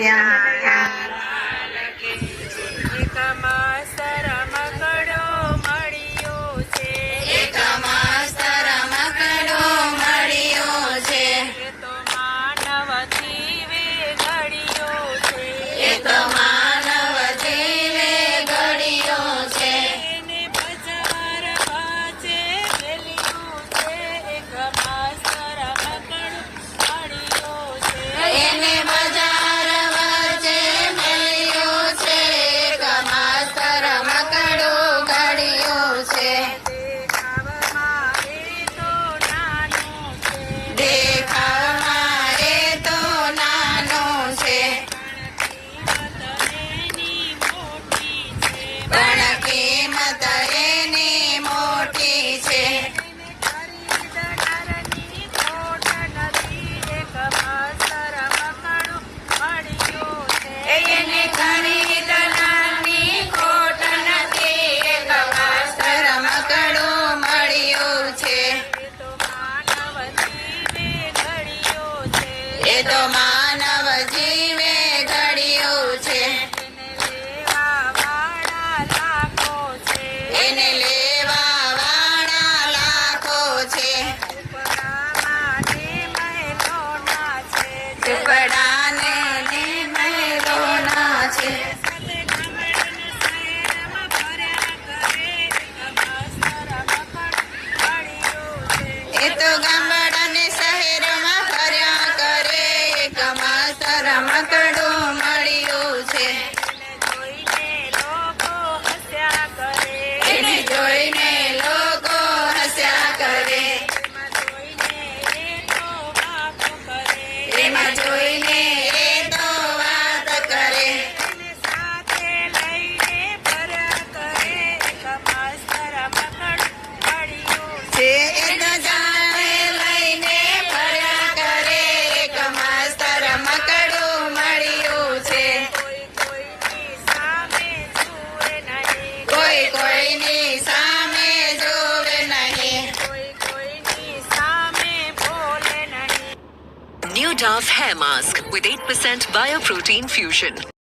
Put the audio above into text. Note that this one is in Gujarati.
કનૈયા એક માસ્તર મકડો મળ્યો છે, એક માસ્તર મકડો મળ્યો છે, એ તો માનવ જીવે ઘડ્યો છે, એ તો માનવ જીવે ઘડ્યો છે, એને બજાર વાંચે વેલ્યું છે, એક માસ્તર મકડો મળ્યો છે, એને બજાર વચ્ચે મળ્યો છે, એક માસ્તર મકડો ઘડ્યો છે, દેખાવમાં એ તો નાનો છે, પણ કિંમત એની મોટી છે, ખરીદનારની ખોટ નથી, એક માસ્તર મકડો મળ્યો છે, એને ખરીદનારની ખોટ નથી, એક માસ્તર મકડો મળ્યો છે, એ તો માનવ જીવે ઘડ્યો છે, એ તો માનવ જીવે ઘડ્યો છે, એને લેવા વાળા લાખો છે, એને લેવા વાળા લાખો છે, ટુકડાને ને મહેલોના છે, એ તો ગામડાને શહેરમાં ફર્યા કરે, એક માસ્તર મકડો મળ્યો છે, એને જોઈને લોકો હસ્યા કરે, એમાં જોઈને એ તો વાત કરે, છે એ તો જાણે લઈને ફર્યા કરે, એક માસ્તર મકડો મળ્યો છે, કોઈ કોઈની સામે જોવે નહીં, New Dove Hair Mask with 8% Bioprotein Fusion.